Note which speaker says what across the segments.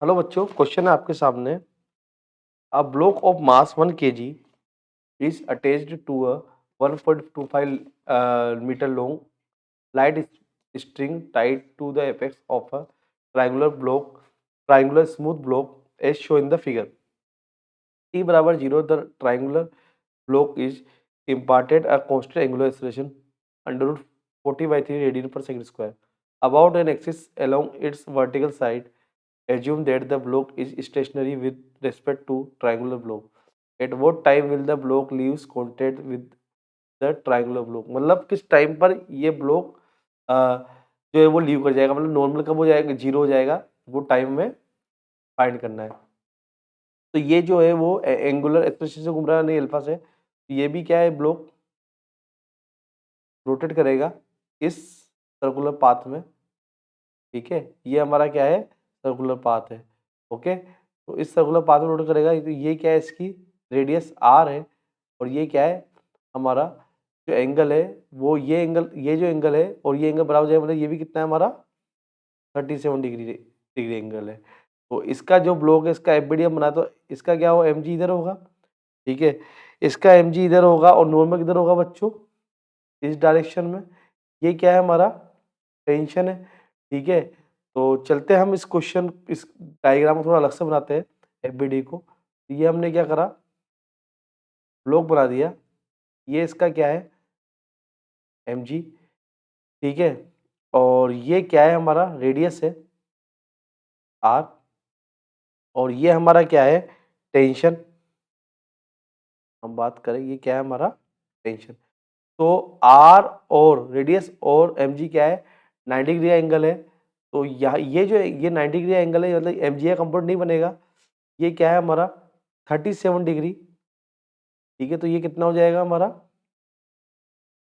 Speaker 1: Hello बच्चों, question है आपके सामने। A block of mass 1 kg is attached to a 1.25 meter long light string tied to the apex of a triangular smooth block as shown in the figure. T बराबर 0 the triangular block is imparted a constant angular acceleration under root 40/3 radian per second square about an axis along its vertical side. Assume that the block is stationary with respect to triangular block. At what time will the block leaves contact with the triangular block? मतलब किस time पर ये block जो है वो leave कर जाएगा, मतलब नॉर्मल कब हो जाएगा, जीरो हो जाएगा, वो टाइम में फाइंड करना है। तो ये जो है वो एंगुलर एक्सप्रेशन से घूम रहा है, नहीं अल्फा से। तो ये भी क्या है, ब्लॉक रोटेट करेगा इस सर्कुलर पाथ में। ठीक है, ये हमारा क्या है, सर्कुलर पाथ है। ओके, तो इस सर्कुलर पाथ में रोटेट करेगा। तो ये क्या है, इसकी रेडियस आर है, और ये क्या है, हमारा जो एंगल है वो ये एंगल, ये जो एंगल है और ये एंगल बराबर जाएगा, मतलब ये भी कितना है हमारा 37 डिग्री एंगल है। तो इसका जो ब्लॉक है, इसका एफबीडीएम बना, तो इसका क्या होगा, एमजी इधर होगा। ठीक है, इसका एमजी इधर होगा और नॉर्मल किधर होगा बच्चों, इस डायरेक्शन में। ये क्या है, हमारा टेंशन है। ठीक है, तो चलते हैं हम इस क्वेश्चन, इस डायग्राम को थोड़ा अलग से बनाते हैं एफबीडी को। तो ये हमने क्या करा, ब्लॉक बना दिया। ये इसका क्या है, एमजी। ठीक है, और ये क्या है, हमारा रेडियस है आर, और ये हमारा क्या है, टेंशन। हम बात करें, ये क्या है हमारा टेंशन। तो आर और रेडियस और एमजी क्या है, 90 डिग्री एंगल है। तो यहाँ ये जो ये 90 डिग्री एंगल है, मतलब एमजी का कंपोनेंट नहीं बनेगा। ये क्या है हमारा 37 डिग्री। ठीक है, तो ये कितना हो जाएगा हमारा,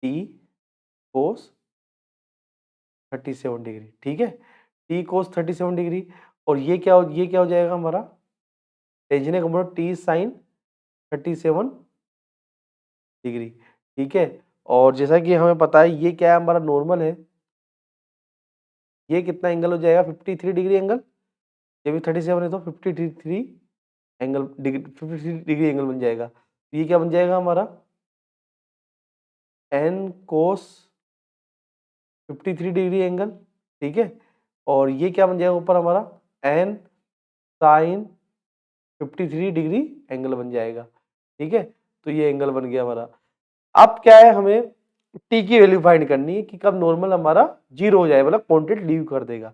Speaker 1: टी कोस 37 डिग्री। ठीक है, टी कोस 37 डिग्री। और ये क्या हो जाएगा हमारा, टेंशन का कंपोनेंट टी साइन 37 डिग्री। ठीक है, और जैसा कि हमें पता है ये क्या है, हमारा नॉर्मल है। ये कितना एंगल हो जाएगा, 53 डिग्री एंगल। ये भी 37 है, तो 53 एंगल डिग्री, 53 डिग्री एंगल बन जाएगा। तो ये क्या बन जाएगा हमारा, एन कोस 53 डिग्री एंगल। ठीक है, और ये क्या बन जाएगा ऊपर हमारा, एन साइन 53 डिग्री एंगल बन जाएगा। ठीक है, तो ये एंगल बन गया हमारा। अब क्या है, हमें टी की वैल्यू फाइंड करनी है कि कब नॉर्मल हमारा जीरो हो जाए, मतलब कॉन्टेक्ट लीव कर देगा।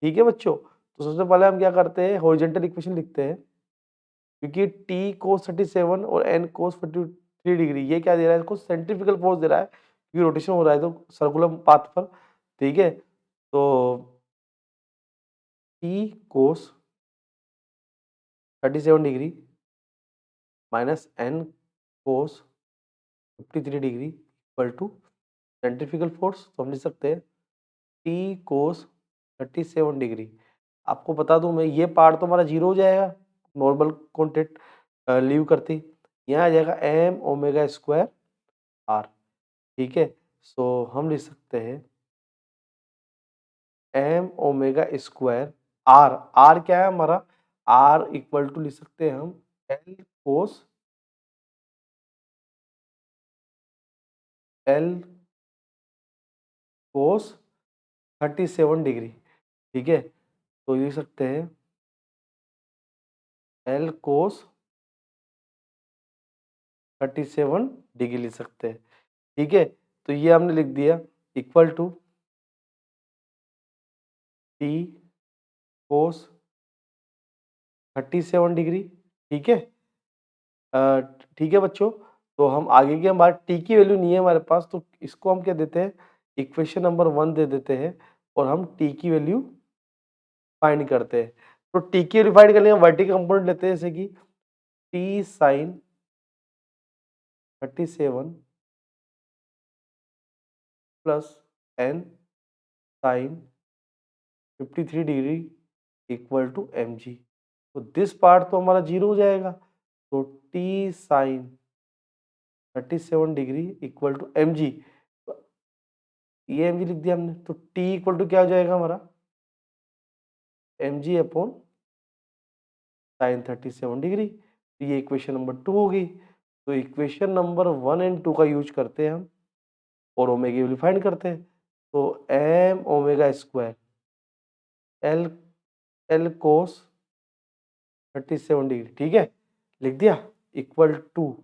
Speaker 1: ठीक है बच्चों, तो सबसे पहले हम क्या करते हैं, हॉरिजॉन्टल इक्वेशन लिखते हैं। क्योंकि टी कोस 37 और एन कोस 53 डिग्री, ये क्या दे रहा है, इसको सेंट्रीफ्यूगल फोर्स दे रहा है, क्योंकि रोटेशन हो रहा है तो सर्कुलर पाथ पर। ठीक है, तो T cos 37 degree minus N cos 53 degree equal to centrifugal force. तो हम लिख सकते हैं टी कोस 37 डिग्री। आपको बता दूं मैं, ये पार्ट तो हमारा जीरो हो जाएगा नॉर्मल कॉन्टेक्ट लीव करती। यहाँ आ जाएगा एम ओमेगा स्क्वायर आर। ठीक है, सो हम लिख सकते हैं M omega square R. R क्या है हमारा, आर इक्वल टू लिख सकते हैं हम एल कोस 37 डिग्री। ठीक है, तो लिख सकते हैं एल कोस 37 डिग्री लिख सकते हैं। ठीक है, तो ये हमने लिख दिया equal to T cos 37 degree. ठीक है, ठीक है बच्चों, तो हम आगे की, हमारे टी की वैल्यू नहीं है हमारे पास, तो इसको हम क्या देते हैं, इक्वेशन नंबर 1 दे देते हैं, और हम टी की वैल्यू फाइंड करते हैं। तो टी की वैल्यू फाइंड करने का वर्टिकल कंपोनेंट लेते हैं, जैसे कि T sine 37 plus N sine 53 degree equal to M G. तो दिस पार्ट तो हमारा जीरो हो जाएगा। तो T sine 37 degree equal to M G, ये एम जी लिख दिया हमने। तो टी इक्वल टू क्या हो जाएगा हमारा, M G upon sine 37 degree. तो ये इक्वेशन नंबर 2 होगी। तो इक्वेशन नंबर 1 एंड 2 का यूज करते हैं हम और ओमेगा की वैल्यू फाइंड करते हैं। तो M omega square L L cos 37 degree, ठीक है, लिख दिया, equal to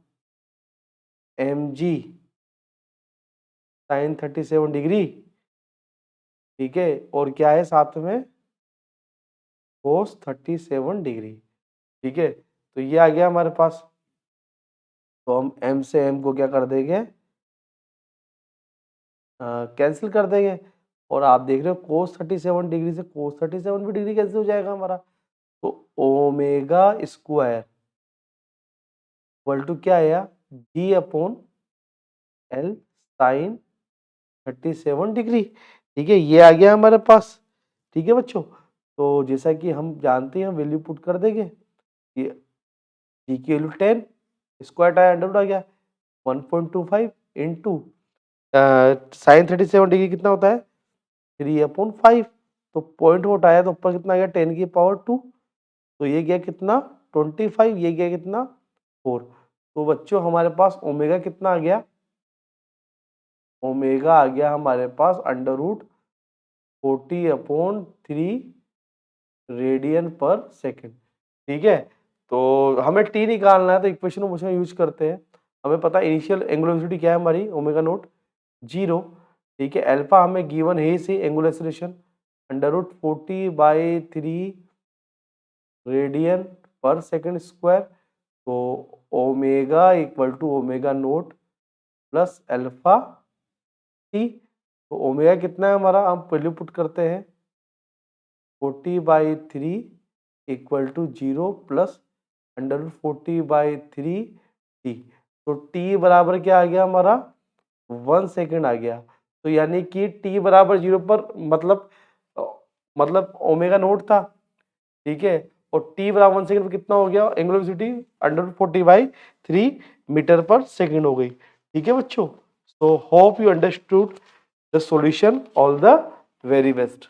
Speaker 1: M G sine 37 degree, ठीक है, और क्या है साथ में कोस 37 डिग्री, ठीक है। तो ये आ गया हमारे पास। तो हम m से m को क्या कर देंगे, कैंसिल कर देंगे। और आप देख रहे हो कोस 37 डिग्री से कोस 37 भी डिग्री कैंसिल हो जाएगा हमारा। तो ओमेगा स्क्वायर इक्वल टू क्या आया, जी अपॉन एल साइन 37 डिग्री, ठीक है, ये आ गया हमारे पास, ठीक है बच्चों। तो जैसा कि हम जानते हैं, हम वैल्यू पुट कर देंगे, ये जी की value 10, square time under root आ गया 1.25 इंटू साइन 37 डिग्री कितना होता है 3/5। तो पॉइंट वोट आया तो ऊपर कितना आ गया 10 की पावर 2। तो ये गया कितना 25, ये गया कितना 4। तो बच्चों हमारे पास ओमेगा कितना आ गया, ओमेगा आ गया हमारे पास अंडर रूट 40/3 रेडियन पर सेकेंड, ठीक है। तो हमें टी निकालना है, तो इक्वेशन ऑफ मोशन यूज करते हैं। हमें पता है इनिशियल एंगुलर वेलोसिटी क्या है हमारी, ओमेगा नोट 0, ठीक है। अल्फा हमें गिवन है से angular acceleration under root 40/3 radian पर सेकेंड स्क्वायर। तो omega equal to omega naught plus alpha T. तो ओमेगा कितना है हमारा, हम वैल्यू पुट करते हैं 40/3 equal to 0 plus under root 40/3 T. तो टी बराबर क्या आ गया हमारा 1 सेकेंड आ गया। तो यानी कि टी बराबर 0 पर मतलब ओमेगा नोट था, ठीक है, और टी बराबर 1 सेकेंड पर कितना हो गया, angular velocity under root 40/3 metre पर सेकेंड हो गई, ठीक है बच्चों। So hope you understood the solution. All the very best.